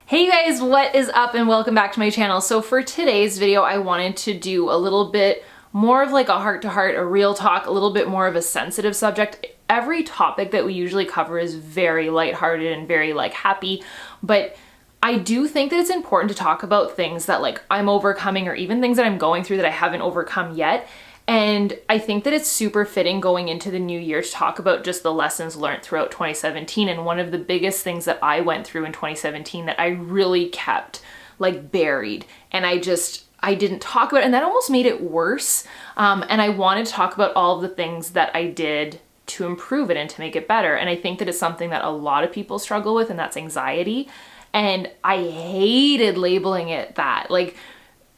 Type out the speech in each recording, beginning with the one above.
Hey guys, what is up and welcome back to my channel. So for today's video, I wanted to do a little bit more of like a heart-to-heart, a real talk, a little bit more of a sensitive subject. Every topic that we usually cover is very lighthearted and very like happy, but I do think that it's important to talk about things that like I'm overcoming or even things that I'm going through that I haven't overcome yet. And I think that it's super fitting going into the new year to talk about just the lessons learned throughout 2017. And one of the biggest things that I went through in 2017 that I really kept like buried and I didn't talk about it, and that almost made it worse. And I wanted to talk about all of the things that I did to improve it and to make it better. And I think that it's something that a lot of people struggle with, and that's anxiety. And I hated labeling it that. Like,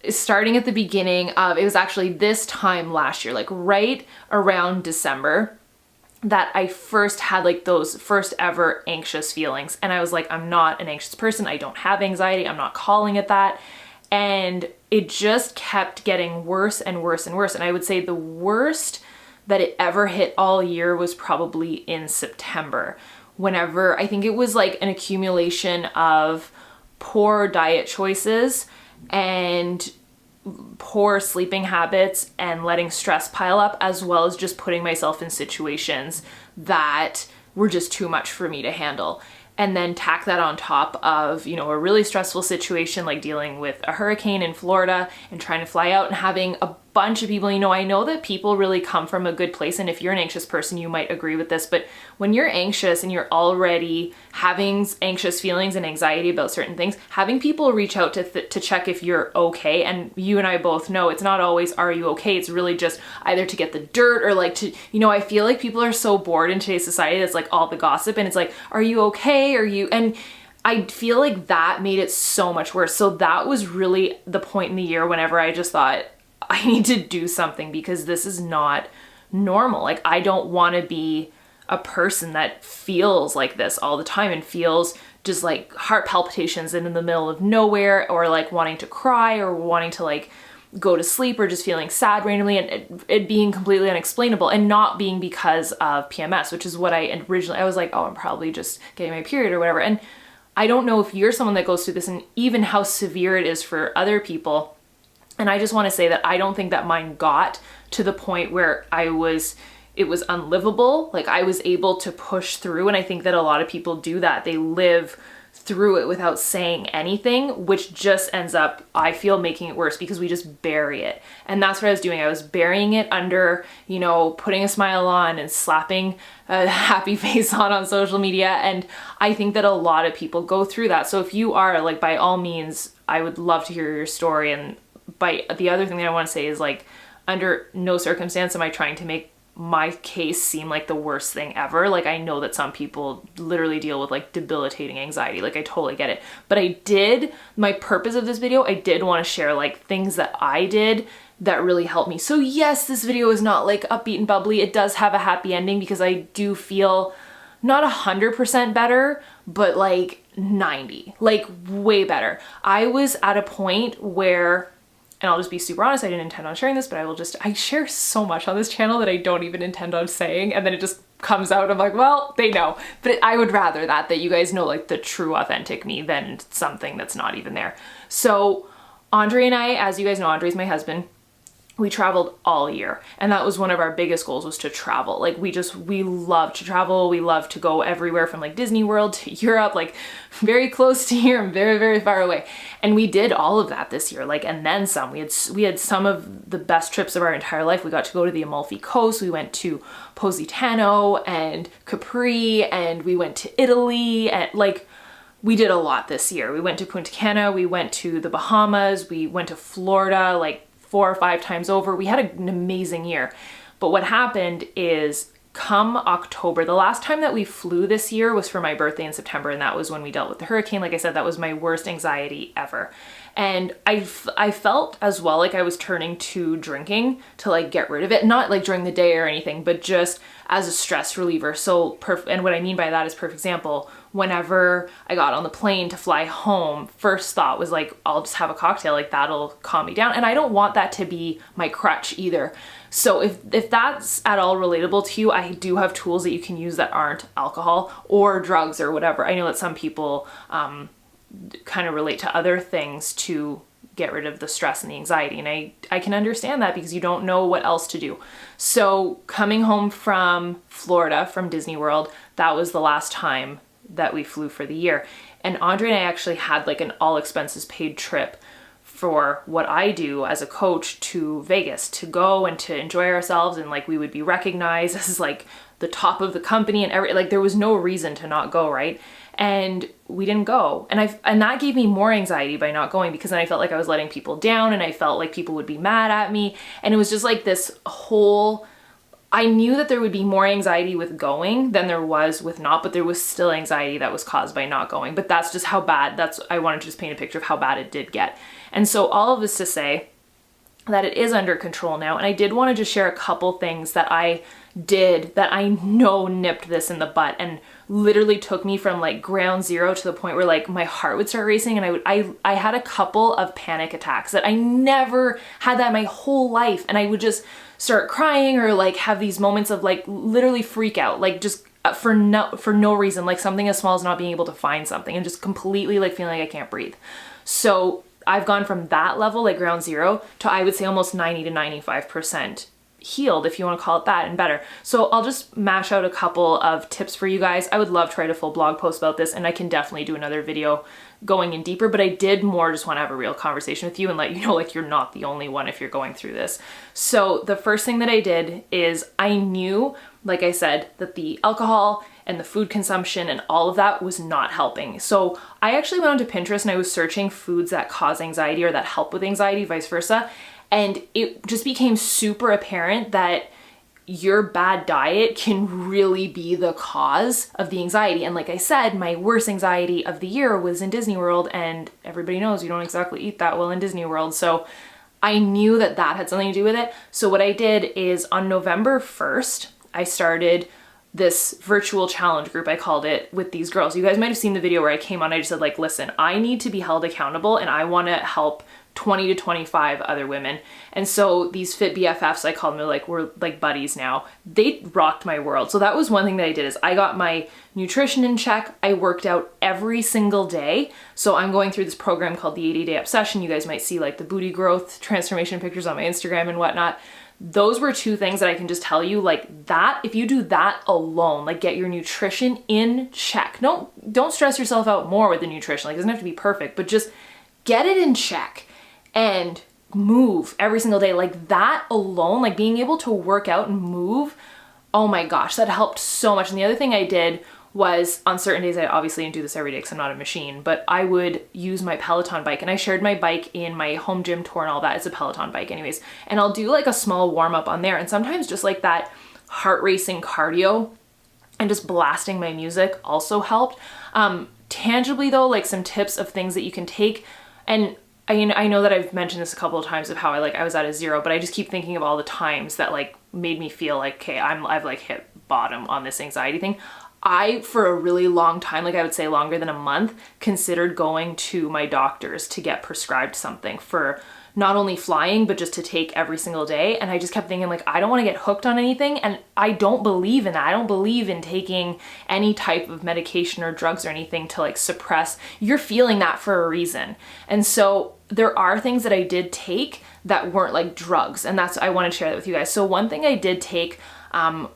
starting at the beginning of, it was actually this time last year, like right around December, that I first had like those first ever anxious feelings. And I was like, I'm not an anxious person. I don't have anxiety. I'm not calling it that. And it just kept getting worse and worse and worse. And I would say the worst that it ever hit all year was probably in September. Whenever, I think it was like an accumulation of poor diet choices and poor sleeping habits and letting stress pile up, as well as just putting myself in situations that were just too much for me to handle. And then tack that on top of, you know, a really stressful situation like dealing with a hurricane in Florida and trying to fly out and having a bunch of people, you know, I know that people really come from a good place, and if you're an anxious person, you might agree with this, but when you're anxious and you're already having anxious feelings and anxiety about certain things, having people reach out to check if you're okay, and you and I both know it's not always, are you okay? It's really just either to get the dirt or like to, you know, I feel like people are so bored in today's society that's like all the gossip, and it's like, are you okay? Are you, and I feel like that made it so much worse. So that was really the point in the year whenever I just thought, I need to do something because this is not normal. Like, I don't want to be a person that feels like this all the time and feels just like heart palpitations in the middle of nowhere, or like wanting to cry or wanting to like go to sleep, or just feeling sad randomly, and it being completely unexplainable, and not being because of PMS, which is what I was like, oh, I'm probably just getting my period or whatever. And I don't know if you're someone that goes through this and even how severe it is for other people. And I just want to say that I don't think that mine got to the point where it was unlivable. Like, I was able to push through. And I think that a lot of people do that. They live through it without saying anything, which just ends up, I feel, making it worse because we just bury it. And that's what I was doing. I was burying it under, you know, putting a smile on and slapping a happy face on social media. And I think that a lot of people go through that. So if you are, like, by all means, I would love to hear your story. And the other thing that I want to say is, like, under no circumstance am I trying to make my case seem like the worst thing ever. Like, I know that some people literally deal with like debilitating anxiety. Like, I totally get it. But my purpose of this video, I did want to share like things that I did that really helped me. So yes, this video is not like upbeat and bubbly. It does have a happy ending because I do feel not 100% better, but like 90, like way better. I was at a point where, and I'll just be super honest, I didn't intend on sharing this, but I share so much on this channel that I don't even intend on saying, and then it just comes out. I'm like, well, they know. But I would rather that you guys know like the true authentic me than something that's not even there. So Andre and I, as you guys know, Andre's my husband, we traveled all year, and that was one of our biggest goals, was to travel. Like, we love to travel. We love to go everywhere from like Disney World to Europe, like very close to here and very, very far away. And we did all of that this year, like, and then some. We had some of the best trips of our entire life. We got to go to the Amalfi Coast. We went to Positano and Capri, and we went to Italy, and like, we did a lot this year. We went to Punta Cana, we went to the Bahamas, we went to Florida, like 4 or 5 times over. We had an amazing year. But what happened is, come October, the last time that we flew this year was for my birthday in September, and that was when we dealt with the hurricane. Like I said, that was my worst anxiety ever. And I felt as well like I was turning to drinking to like get rid of it, not like during the day or anything, but just as a stress reliever. So, and what I mean by that is, perfect example, whenever I got on the plane to fly home, first thought was like, I'll just have a cocktail, like that'll calm me down. And I don't want that to be my crutch either. So if that's at all relatable to you, I do have tools that you can use that aren't alcohol or drugs or whatever. I know that some people kind of relate to other things to get rid of the stress and the anxiety. And I can understand that because you don't know what else to do. So coming home from Florida, from Disney World, that was the last time that we flew for the year. And Andre and I actually had like an all expenses paid trip for what I do as a coach to Vegas to go and to enjoy ourselves. And like we would be recognized as like the top of the company and like there was no reason to not go, right? And we didn't go. And that gave me more anxiety by not going, because then I felt like I was letting people down and I felt like people would be mad at me. And it was just like this whole, I knew that there would be more anxiety with going than there was with not, but there was still anxiety that was caused by not going. But that's just how bad, I wanted to just paint a picture of how bad it did get. And so all of this to say that it is under control now. And I did want to just share a couple things that I did that I know nipped this in the butt and literally took me from like ground zero to the point where like my heart would start racing, and I had a couple of panic attacks that I never had that my whole life, and I would just start crying or like have these moments of like literally freak out, like just for no reason, like something as small as not being able to find something and just completely like feeling like I can't breathe. So I've gone from that level, like ground zero, to I would say almost 90 to 95% healed, if you want to call it that, and better. So I'll just mash out a couple of tips for you guys. I would love to write a full blog post about this, and I can definitely do another video going in deeper, but I did more just want to have a real conversation with you and let you know like you're not the only one if you're going through this. So the first thing that I did is I knew, like I said, that the alcohol and the food consumption and all of that was not helping. So I actually went onto Pinterest and I was searching foods that cause anxiety or that help with anxiety, vice versa. And it just became super apparent that your bad diet can really be the cause of the anxiety. And like I said, my worst anxiety of the year was in Disney World, and everybody knows you don't exactly eat that well in Disney World. So I knew that that had something to do with it. So what I did is on November 1st, I started this virtual challenge group, I called it, with these girls. You guys might have seen the video where I came on, I just said like, listen, I need to be held accountable and I want to help 20 to 25 other women. And so these fit BFFs, I call them, like we're like buddies now. They rocked my world. So that was one thing that I did is I got my nutrition in check. I worked out every single day. So I'm going through this program called the 80-Day Obsession. You guys might see like the booty growth transformation pictures on my Instagram and whatnot. Those were two things that I can just tell you, like that, if you do that alone, like get your nutrition in check. Don't stress yourself out more with the nutrition. Like it doesn't have to be perfect, but just get it in check and move every single day. Like that alone, like being able to work out and move, oh my gosh, that helped so much. And the other thing I did was on certain days, I obviously didn't do this every day because I'm not a machine, but I would use my Peloton bike, and I shared my bike in my home gym tour and all that. It's a Peloton bike anyways. And I'll do like a small warm up on there. And sometimes just like that heart racing cardio and just blasting my music also helped. Tangibly though, like some tips of things that you can take. And I know that I've mentioned this a couple of times of how I was at a zero, but I just keep thinking of all the times that like made me feel like, okay, I've like hit bottom on this anxiety thing. I, for a really long time, like I would say longer than a month, considered going to my doctors to get prescribed something for not only flying, but just to take every single day. And I just kept thinking like, I don't want to get hooked on anything. And I don't believe in that. I don't believe in taking any type of medication or drugs or anything to like suppress. You're feeling that for a reason. And so there are things that I did take that weren't like drugs. And I want to share that with you guys. So one thing I did take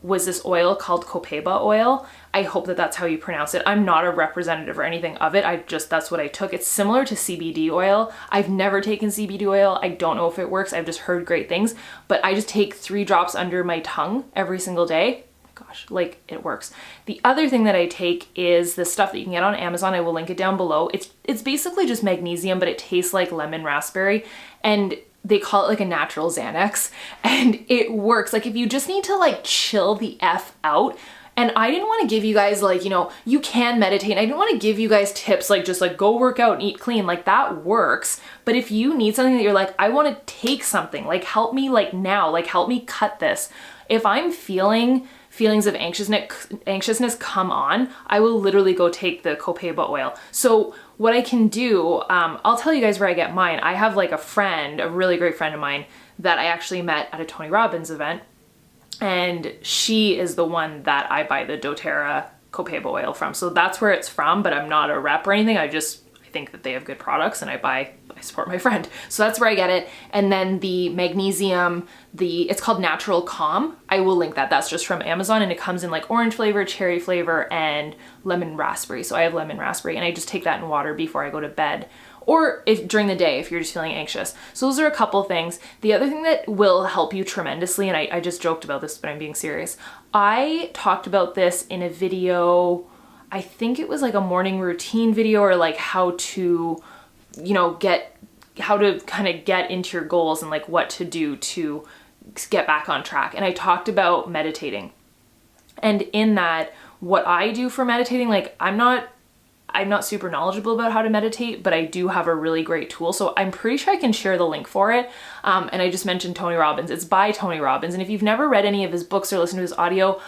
was this oil called copaiba oil. I hope that that's how you pronounce it. I'm not a representative or anything of it. That's what I took. It's similar to CBD oil. I've never taken CBD oil. I don't know if it works. I've just heard great things, but I just take 3 drops under my tongue every single day. Gosh, like it works. The other thing that I take is the stuff that you can get on Amazon. I will link it down below. It's basically just magnesium, but it tastes like lemon raspberry, and they call it like a natural Xanax, and it works. Like if you just need to like chill the F out. And I didn't want to give you guys like, you can meditate. I didn't want to give you guys tips like just like go work out and eat clean. Like that works. But if you need something that you're like, I want to take something, like help me like now, like help me cut this. If I'm feeling feelings of anxiousness come on, I will literally go take the copaiba oil. So what I can do, I'll tell you guys where I get mine. I have like a friend, a really great friend of mine that I actually met at a Tony Robbins event. And she is the one that I buy the doTERRA copaiba oil from. So that's where it's from, but I'm not a rep or anything. I think that they have good products, and I support my friend. So that's where I get it. And then the magnesium, it's called Natural Calm. I will link that. That's just from Amazon, and it comes in like orange flavor, cherry flavor, and lemon raspberry. So I have lemon raspberry, and I just take that in water before I go to bed, or if during the day if you're just feeling anxious. So those are a couple things. The other thing that will help you tremendously, and I just joked about this, but I'm being serious. I talked about this in a video, I think it was like a morning routine video, or like how to, you know, how to kind of get into your goals and like what to do to get back on track. And I talked about meditating. And in that, what I do for meditating, like I'm not super knowledgeable about how to meditate, but I do have a really great tool. So I'm pretty sure I can share the link for it. And I just mentioned Tony Robbins. It's by Tony Robbins. And if you've never read any of his books or listened to his audio,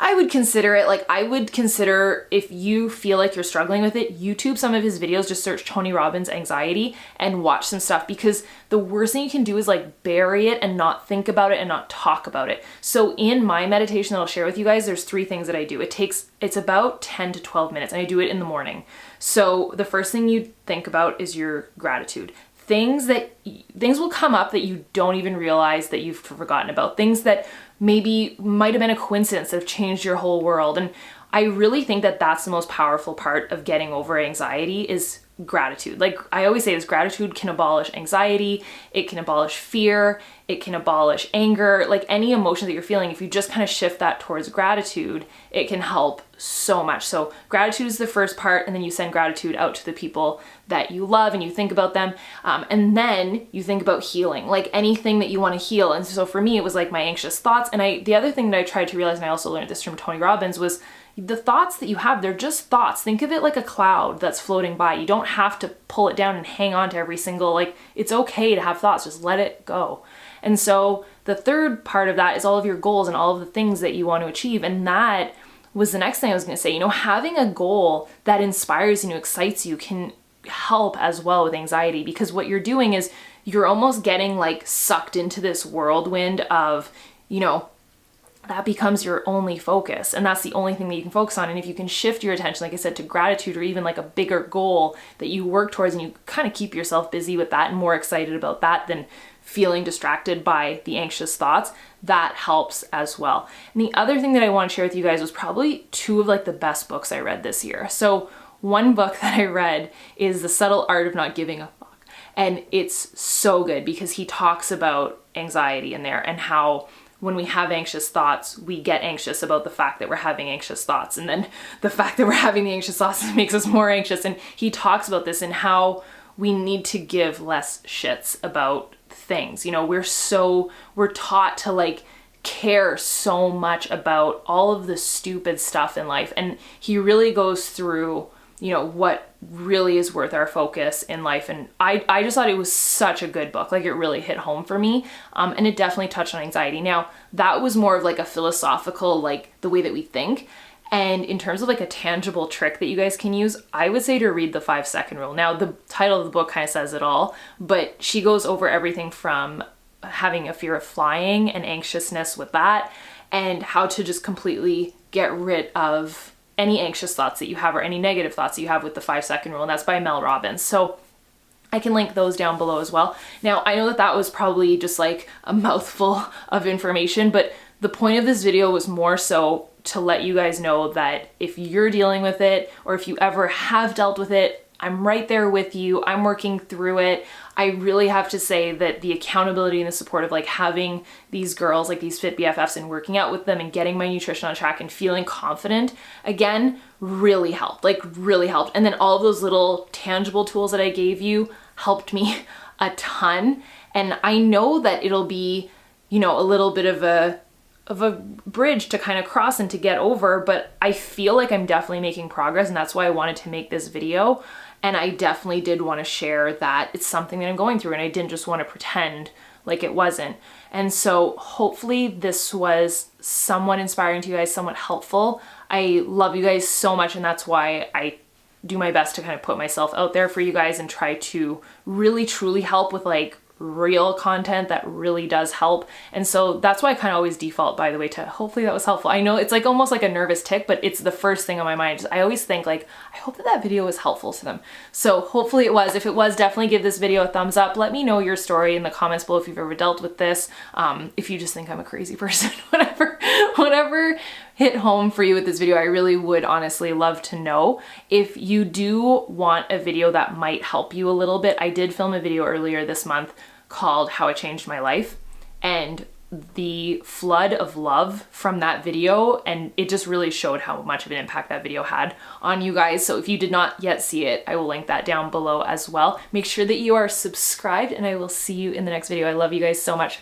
I would consider it. Like I would consider, if you feel like you're struggling with it, YouTube some of his videos, just search Tony Robbins anxiety and watch some stuff, because the worst thing you can do is like bury it and not think about it and not talk about it. So in my meditation that I'll share with you guys, there's 3 things that I do. It's about 10 to 12 minutes, and I do it in the morning. So the first thing you think about is your gratitude. Things will come up that you don't even realize that you've forgotten about. Things that maybe might have been a coincidence that have changed your whole world. And I really think that that's the most powerful part of getting over anxiety is gratitude. Like I always say this, gratitude can abolish anxiety, it can abolish fear, it can abolish anger, like any emotion that you're feeling. If you just kind of shift that towards gratitude, it can help so much. So gratitude is the first part, and then you send gratitude out to the people that you love and you think about them. And then you think about healing, like anything that you want to heal. And so for me, it was like my anxious thoughts. And the other thing that I tried to realize, and I also learned this from Tony Robbins, was the thoughts that you have, they're just thoughts. Think of it like a cloud that's floating by. You don't have to pull it down and hang on to every single, like, it's okay to have thoughts, just let it go. And so the third part of that is all of your goals and all of the things that you want to achieve. And that was the next thing I was going to say. You know, having a goal that inspires you and excites you can help as well with anxiety, because what you're doing is you're almost getting like sucked into this whirlwind of, you know, that becomes your only focus, and that's the only thing that you can focus on. And if you can shift your attention, like I said, to gratitude, or even like a bigger goal that you work towards, and you kind of keep yourself busy with that and more excited about that than feeling distracted by the anxious thoughts, that helps as well. And the other thing that I want to share with you guys was probably 2 of like the best books I read this year. So one book that I read is The Subtle Art of Not Giving a Fuck. And it's so good because he talks about anxiety in there, and how when we have anxious thoughts, we get anxious about the fact that we're having anxious thoughts. And then the fact that we're having the anxious thoughts makes us more anxious. And he talks about this and how we need to give less shits about things. You know, we're taught to like care so much about all of the stupid stuff in life. And he really goes through, you know, what really is worth our focus in life. And I just thought it was such a good book. Like it really hit home for me. And it definitely touched on anxiety. Now that was more of like a philosophical, like the way that we think. And in terms of like a tangible trick that you guys can use, I would say to read the 5-second rule. Now the title of the book kind of says it all, but she goes over everything from having a fear of flying and anxiousness with that, and how to just completely get rid of any anxious thoughts that you have or any negative thoughts that you have with the 5-second rule. And that's by Mel Robbins. So I can link those down below as well. Now I know that that was probably just like a mouthful of information, but the point of this video was more so to let you guys know that if you're dealing with it, or if you ever have dealt with it, I'm right there with you. I'm working through it. I really have to say that the accountability and the support of like having these girls, like these fit BFFs, and working out with them and getting my nutrition on track and feeling confident again really helped, like really helped. And then all of those little tangible tools that I gave you helped me a ton. And I know that it'll be, you know, a little bit of a bridge to kind of cross and to get over, but I feel like I'm definitely making progress, and that's why I wanted to make this video. And I definitely did want to share that it's something that I'm going through, and I didn't just want to pretend like it wasn't. And so hopefully this was somewhat inspiring to you guys, somewhat helpful. I love you guys so much, and that's why I do my best to kind of put myself out there for you guys and try to really truly help with like real content that really does help. And so that's why I kind of always default, by the way, to hopefully that was helpful. I know it's like almost like a nervous tick, but it's the first thing on my mind. I always think like, I hope that that video was helpful to them. So hopefully it was. If it was, definitely give this video a thumbs up. Let me know your story in the comments below if you've ever dealt with this. If you just think I'm a crazy person, whatever hit home for you with this video, I really would honestly love to know. If you do want a video that might help you a little bit, I did film a video earlier this month called How It Changed My Life, and the flood of love from that video, and it just really showed how much of an impact that video had on you guys. So if you did not yet see it, I will link that down below as well. Make sure that you are subscribed, and I will see you in the next video. I love you guys so much.